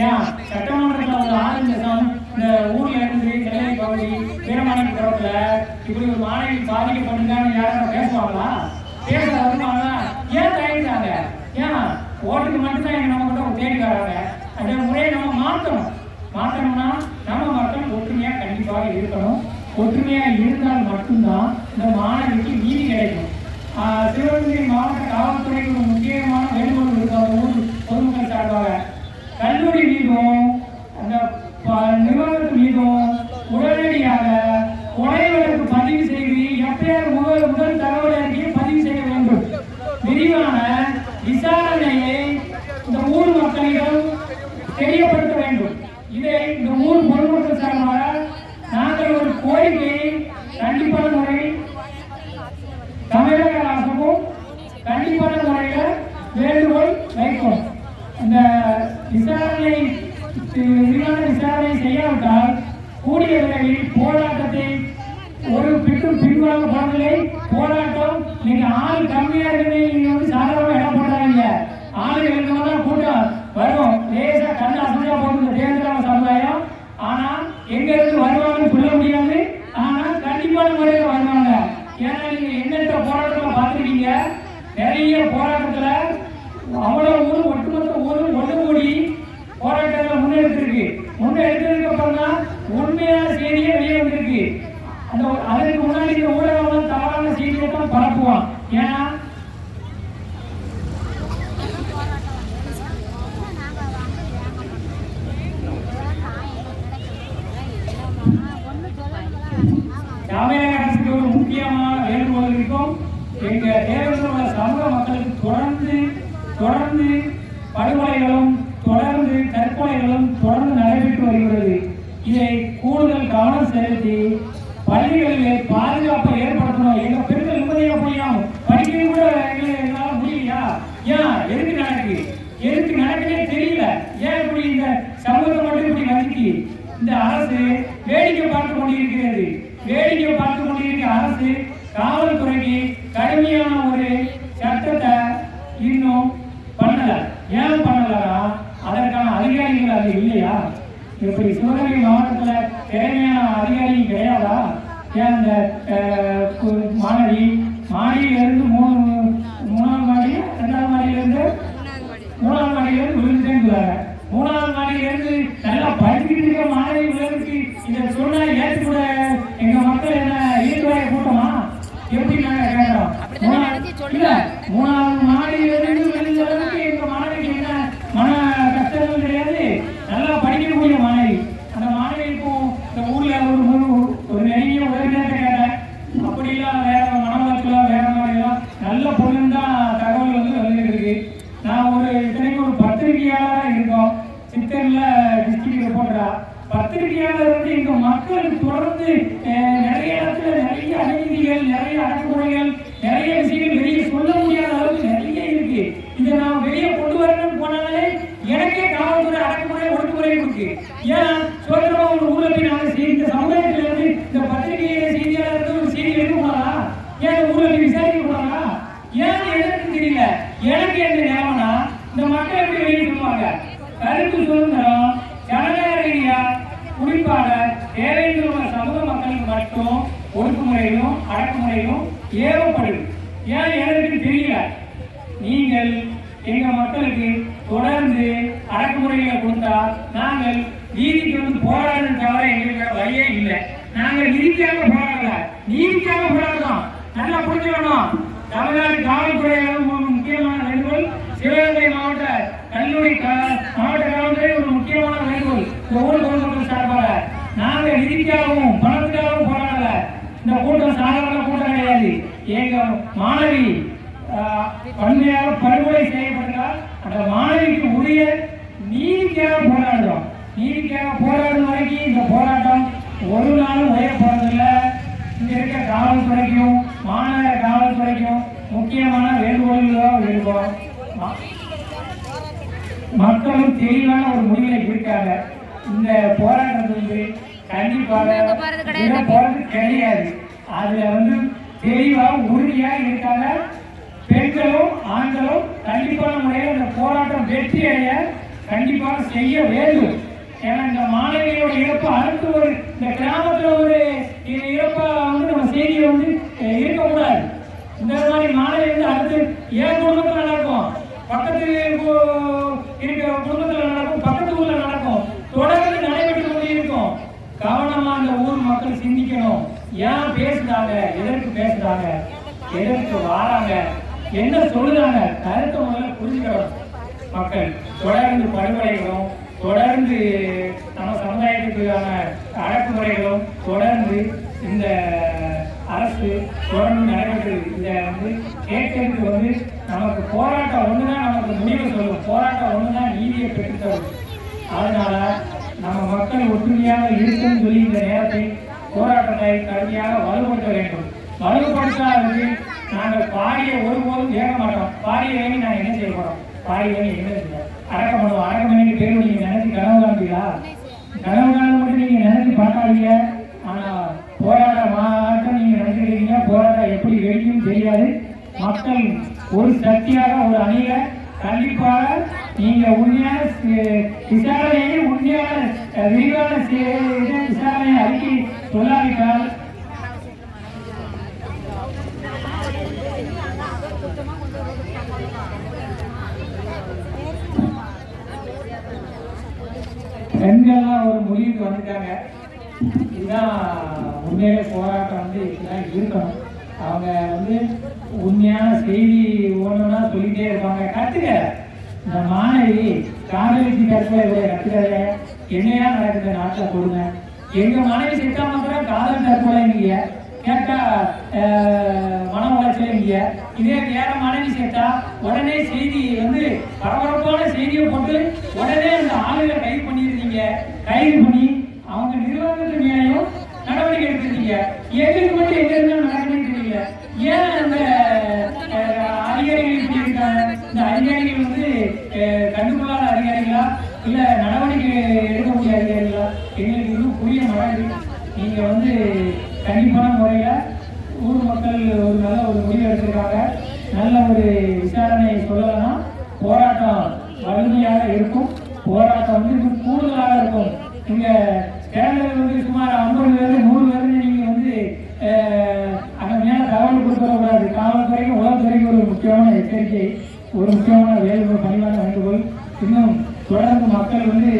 ஏன் சட்டமன்றத்தில் ஒரு 6 லட்சம் இந்த ஊர்ல இருந்து நெல்லை பகுதி வீரமணிபுரத்துல இப்படி ஒரு மாணவி பாதிக்கப்படுதான்னு யாரும் பேசுவாங்களா? பேச வருவாங்களா? ஏன் தயங்குறாங்க? ஏன் ஓட்டுக்கு மட்டும்தான் எங்க நம்ம கிட்ட தேடி வராங்க. அந்த முறையை நம்ம மாற்றணும்னா நம்ம மக்கள் ஒற்றுமையா கண்டிப்பாக இருக்கணும். ஒற்றுமையா இருந்தால் மட்டும்தான் இந்த மாணவிக்கு நீதி கிடைக்கும். சிவகங்கை மாவட்ட காவல்துறைக்கு ஒரு முக்கியமான வேண்டுகோள் இருக்காங்க பொதுமக்கள் சார்பாக. கல்லூரி மீதும் அந்த நிறுவனத்து மீதும் உடனடியாக கொலை வழக்கு பதிவு செய்து எப்பயாவது முதல் தகவல் அறிக்கையை பதிவு செய்ய வேண்டும். விரிவான விசாரணையை இந்த ஊர் மக்களிடம் தெரியப்படுத்த வேண்டும். இதை இந்த ஊர் பொதுமக்கள் சார்பாக நாங்கள் ஒரு கோரிக்கையை கண்டிப்பான முறையில் தமிழக அரசுக்கும் கண்டிப்பான முறையில் வேண்டுகோள் வைக்கும். இந்த விரிவான விசாரணை செய்யாவிட்டால் கூடிய விரைவில் போராட்டத்தை ஒரு பின்வாங்க போனதில்லை. போராட்டம் நீங்க ஆள் கம்மியா இருக்கு, நீங்க வந்து சாதாரண இடம் போடுறாங்க. ஆளுகள் இருந்தாலும் கூட்டம் வரும். லேசா கண்ணு அசையா போட்டு தேர்தலான சமுதாயம். ஆனா எங்க இருந்து வருவாங்கன்னு சொல்ல முடியாது. ஆனா கண்டிப்பான முறையில் வருவாங்க. ஏன்னா நீங்க எண்ணற்ற போராட்டங்களை பார்த்துருக்கீங்க. நிறைய போராட்டத்துல அவ்வளவு ஊர் ஒட்டுமொத்த ஊர் ஒன்று கூடி போராட்டங்களை முன்னெடுத்ததுக்கு அப்புறம் தான் உண்மையான செய்தியே வெளியே வந்திருக்கு. அதற்கு முன்னாடி இந்த ஊடகம் தவறான செய்தியை தான் பரப்புவான். ஏன்னா தமிழக அரசுக்கு ஒரு முக்கியமான வேண்டுகோள் இருக்கும். எங்க தேவையான சமூக மக்களுக்கு தொடர்ந்து படுகொலைகளும் தொடர்ந்து தற்கொலைகளும் தொடர்ந்து நடைபெற்று வருகிறது. இதை கூடுதல் கவனம் செலுத்தி பள்ளிகளிலே பாதுகாப்பை ஏற்படுத்தணும். எங்க பெண்கள் நிம்மதியாக போயும் படிக்கிறது கூட எங்களால முடியலையா? ஏன் எதுக்கு நடக்குதே தெரியல. ஏன் இப்படி இந்த சமூகத்தை மட்டும் இப்படி வச்சுக்கி இந்த அரசு வேடிக்கை பார்த்து கொண்டிருக்கிறது. அரசு காவல்துறைக்கு கடுமையான ஒரு சட்டத்தை இன்னும் பண்ணல. ஏன் பண்ணலன்னா அதற்கான அதிகாரிகள் அது இல்லையா? இப்படி சிவகங்கை மாவட்டத்தில் திறமையான அதிகாரிகள் கிடையாதா? ஏன் அந்த மாடியிலிருந்து மூணாவது மாடியிலிருந்து விழுந்துட்டேன்னு மூணாவது மாடியிலிருந்து நல்லா படிச்சுக்கிட்டு இருக்க மாணவிகளுக்கு இதை சொன்னா ஏற்றுக்கூட எங்க மக்கள் என்ன ஈடுபாய கூட்டமா? எப்படி நாங்க கேட்கிறோம்? மூணாவது மாடியிலிருந்து விழுந்தவர்களுக்கு எங்க மாணவிக்கு என்ன மன கஷ்டங்கள் கிடையாது. நல்லா படிக்கக்கூடிய மாணவி. அந்த மாணவிக்கும் இந்த ஊர்ல ஒரு நெருங்கிய உதவியாட்ட கேட்டேன். அப்படிலாம் வேற மனவளத்துல வேற மாதிரிலாம் நல்ல பொண்ணு தான் தகவல் வந்துருக்கு. நான் ஒரு பத்திரிகையாளராக இருக்கோம். சித்தர்ல டிஸ்ட்ரிக்ட் ரிப்போர்ட்டரா பத்திரிகையாளர் வந்து எங்க மக்களுக்கு தொடர்ந்து நிறைய இடத்துல நிறைய அநீதிகள், நிறைய அடக்குமுறைகள், நிறைய விஷயங்கள் வெளியே சொல்ல முடியாத அளவுக்கு நிறைய இருக்கு. இதை நான் வெளியே கொண்டு வரணும்னு போனாலே எனக்கே காவல்துறை அடக்குமுறை ஒடுக்குமுறை இருக்கு. ஏன் சுதந்திரமா ஒரு ஊர்ல போய் நாங்கள் இந்த சமுதாயத்துல இருந்து இந்த பத்திரிகையில செய்தியாளர்கள் ஒரு செய்தி எடுக்க கூடாதா? ஏன் ஊர்ல போய் விசாரிக்க கூடாதா? ஏன் எனக்கு தெரியல. எனக்கு என்ன நிலைமைனா இந்த மக்கள் எப்படி வெளியே சொல்லுவாங்க? கருத்து சுதந்திரம் ஜனநாயக ரீதியா குறிப்பாக தேவையான சமூக மக்களுக்கு மட்டும் ஒடுக்குமுறையிலும் அடக்குமுறையிலும் ஏவப்படுது. ஏன் எனக்கு தெரியல. நீங்கள் எங்க மக்களுக்கு தொடர்ந்து அடக்குமுறைகளை கொடுத்தா நாங்கள் நீதிக்கு வந்து போராடுறது தவிர எங்களுக்கு வழியே இல்லை. நாங்கள் நீதிக்காக போராடல, நீதிக்காக போராடுறோம். நல்லா புரிஞ்சுக்கணும். தமிழ்நாடு காவல்துறை முக்கியமான வேண்டுகோள். சிவகங்கை மாவட்ட கல்லூரி மாவட்ட காவல்துறை ஒரு முக்கியமான வேண்டுகோள். இந்த ஊர் பொதுமக்கள் சார்பாக நாங்கள் நிதிக்காகவும் பணத்துக்காகவும் போராடல. இந்த கூட்டம் சாதாரண கூட்டம் கிடையாது. எங்க மாணவி வன்மையாக படுகொலை செய்யப்பட்டால் அந்த மாணவிக்கு உரிய நீதிக்காக போராடுறோம். நீதிக்காக போராடும் வரைக்கும் இந்த போராட்டம் ஒரு நாளும் உயர போறதில்லை. இங்க இருக்க காவல்துறைக்கும் மாநகர காவல்துறைக்கும் முக்கியமான வேண்டுகோள்களாக இருக்கும். மக்களும் தெளிவான ஒரு முடிவை இருக்காங்க. இந்த போராட்டத்துக்கு கண்டிப்பாக போறது கிடையாது. அதுல வந்து தெளிவாக உறுதியாக இருக்காங்க. பெண்களும் ஆண்களும் கண்டிப்பான முறையில் இந்த போராட்டம் வெற்றி அடைய கண்டிப்பாக செய்ய வேண்டும். ஏன்னா இந்த மாணவியோட இறப்பு அடுத்து ஒரு இந்த கிராமத்துல ஒரு இறப்பா வந்து நம்ம செய்தியை வந்து இருக்கக்கூடாது. இந்த மாதிரி மாணவி வந்து அடுத்து என் குடும்பத்தில் நடக்கும், பக்கத்து இருக்கிற குடும்பத்தில் நடக்கும், பக்கத்து ஊர்ல நடக்கும், தொடர்ந்து நடைபெற்று கொண்டே இருக்கும். கவனமா அந்த ஊர் மக்கள் சிந்திக்கணும். ஏன் பேசுறாங்க, எதற்கு பேசுறாங்க, எதற்கு வாராங்க, என்ன சொல்லுறாங்க, கருத்தை முதல்ல புரிஞ்சுக்கணும். மக்கள் தொடர்ந்து படுகொலைகளும் தொடர்ந்து நம்ம சமுதாயத்துக்கான அடக்குமுறைகளும் தொடர்ந்து இந்த அரசு தொடர்ந்து நடைபெற்று இதை வந்து கேட்கறதுக்கு வந்து நமக்கு போராட்டம் ஒண்ணுதான் நமக்கு முடிவு சொல்லும். போராட்டம் ஒண்ணுதான் நீதியை பெற்றுத்தரும். அதனால நம்ம மக்கள் ஒற்றுமையாக இருக்குன்னு சொல்லி இந்த நேரத்தை போராட்டத்தை கடுமையாக வலுப்படுத்த வேண்டும். வலுப்படுத்தாதது நாங்கள் பாடியை ஒருபோதும் கேட்க மாட்டோம். பாடியை வேண்டி நாங்கள் என்ன செய்ய போறோம்? பாடி வேண்டி என்ன செய்யணும்? அடக்கம் பண்ணுவோம். அடக்கம் பண்ணி பேர் நீங்க நினைச்சு கனவு காண்பீங்களா? கனவு காண மட்டும் நீங்க நினைச்சு பார்க்காதீங்க. ஆனா போராட மாட்டம் நீங்க நினைச்சிருக்கீங்க. போராட்டம் எப்படி வெடிக்கும் தெரியாது. மக்கள் ஒரு சக்தியாக ஒரு அணியில கண்டிப்பாக நீங்க உண்மையான விசாரணையை உண்மையான விரிவான விசாரணையை அறிக்கை சொல்லாவிட்டால் பெண்கள்லாம் ஒரு முடிவுக்கு வந்துட்டாங்க. இதுதான் உண்மையிலே போராட்டம் வந்து இப்படிதான் இருக்கணும். அவங்க வந்து உண்மையான செய்தி ஒண்ணுன்னா சொல்லிட்டே இருப்பாங்க. கத்துக்க, இந்த மாணவி காதலிச்சு தற்கொலை கத்துக்காத, என்னையா நடக்குது நாட்டில் கொடுங்க. எங்க மனைவி செத்தா மாத்திரம் காதல் தற்கொலை நீங்க கேட்டா மன உளைச்சல். இதே வேற மனைவி சேர்த்தா உடனே செய்தி வந்து பரபரப்பான செய்தியை போட்டு உடனே அந்த ஆளுகளை கைது பண்ணிருந்தீங்க. கைது பண்ணி அவங்க நிர்வாகத்து மேலையும் நடவடிக்கை எடுத்துருந்தீங்க. எங்களுக்கு மட்டும் எங்க இருந்தா நடக்கணும்னு தெரியல. ஏன் அந்த அதிகாரிகள் இப்படி இருக்காங்க? இந்த அதிகாரிகள் வந்து கண்டுகொள்ளாத அதிகாரிகளா இல்ல நடவடிக்கை எடுக்கக்கூடிய அதிகாரிகளா? எங்களுக்கு இன்னும் புரிய மாட்டேங்குது. நீங்க வந்து கண்டிப்பான முறையில ஊர் மக்கள் ஒரு நல்ல ஒரு முடிவு எடுத்திருக்காங்க. நல்ல ஒரு விசாரணை சொல்லலைன்னா போராட்டம் வலிமையாக இருக்கும். போராட்டம் வந்து இன்னும் கூடுதலாக இருக்கும். நீங்க கேரளாவில் வந்து சுமார் 50 பேர் 100 பேர் நீங்க வந்து அங்கே மேல தகவல் கொடுத்துடக்கூடாது. காவல்துறைக்கும் உளவுத்துறைக்கும் ஒரு முக்கியமான எச்சரிக்கை, ஒரு முக்கியமான வேலை பணிவான வேண்டுகோள். இன்னும் தொடர்ந்து மக்கள் வந்து